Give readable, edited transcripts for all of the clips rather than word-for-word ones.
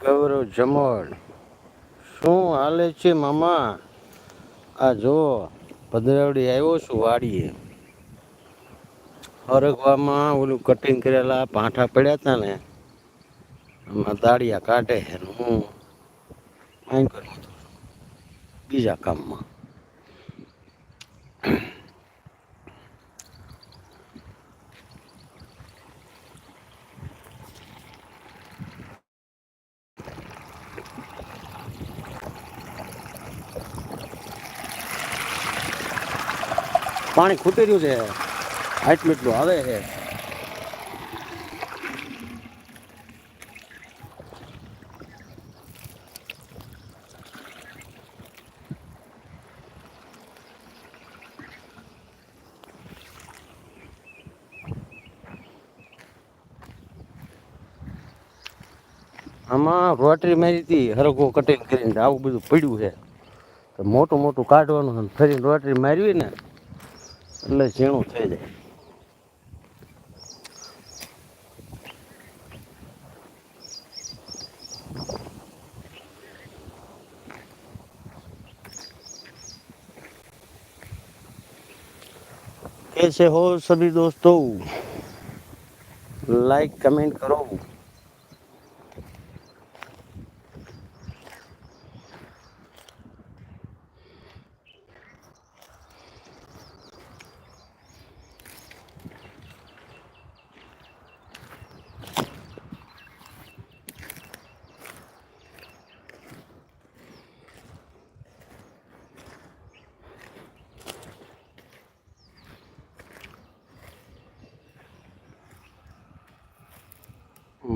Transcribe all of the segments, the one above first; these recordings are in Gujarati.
ગૌરવ જમોડ શું હાલે છે મામા? આ જો ભદ્રાવડી આવ્યો છું વાડીએ. હરગવામાં ઓલું કટિંગ કરેલા પાઠા પડ્યા હતા ને, આમાં દાળિયા કાઢે છે. હું અહીં કરું બીજા કામમાં. પાણી ખૂટી રહ્યું છે, આટલું એટલું આવે છે. આમાં રોટરી મારી હતી હરગો કટિંગ કરીને, આવું બધું પડ્યું છે. મોટું મોટું કાઢવાનું ફરીને રોટરી મારવી ને એટલે ઝીણું થઈ જાય. कैसे हो सभी दोस्तों, लाइक कमेंट करो.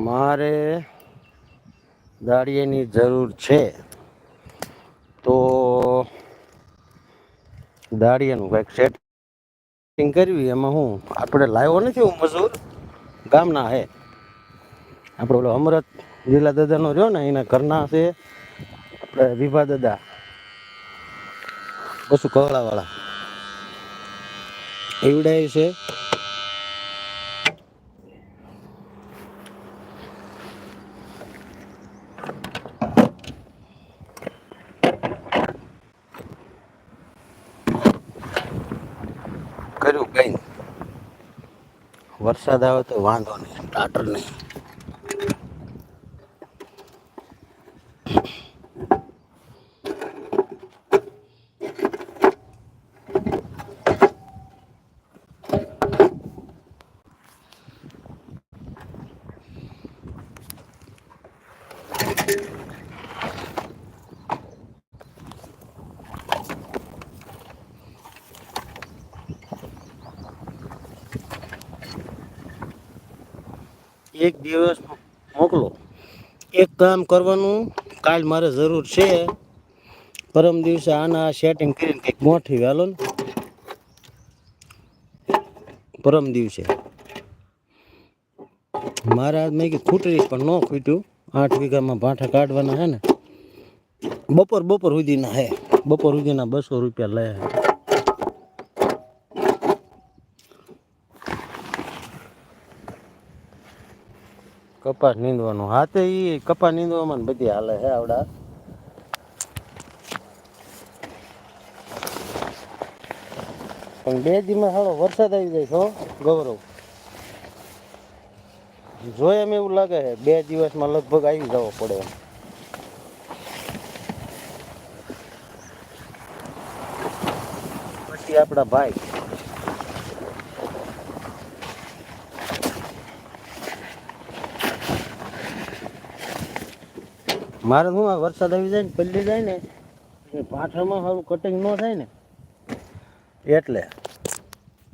મારે દાળિયાની જરૂર છે, તો દાળિયાનું કંઈક સેટિંગ કરવી. એમાં હું આપણે લાવ્યો નથી, હું મજૂર ગામના હે. આપણે ઓલો અમરત જિલ્લા દાદાનો રહ્યો ને, એના ઘરના છે આપણે વિભા દાદા પશુ કવળાવાળા એવડા છે. કર્યું કઈ વરસાદ આવે તો વાંધો નહીં, ટાટર નહીં. એક દિવસ મોકલો, એક કામ કરવાનું. કાલ મારે જરૂર છે, પરમ દિવસે આના સેટિંગ કરીને કંઈક મોઠી હાલો ને. પરમ દિવસે મારે આજ મેં કીધું ખૂટરી પણ ન ખૂટ્યું. 8 વીઘામાં ભાઠા કાઢવાના છે ને, બપોર સુધીના હે. બપોર સુધીના 200 રૂપિયા લે. કપાસ નીંદવાનું હાથે એ કપાસ નીંદવામાં બધી હાલે હે આવડા. પણ 2 દીમાં હાલો વરસાદ આવી જાય છો ગૌરવ. જોઈએ એમ એવું લાગે છે 2 દિવસમાં લગભગ આવી જવો પડે. પછી આપણા ભાઈ મારે શું આ વરસાદ આવી જાય ને પલ્લી જાય ને, પાછળમાં સારું કટિંગ ન થાય ને એટલે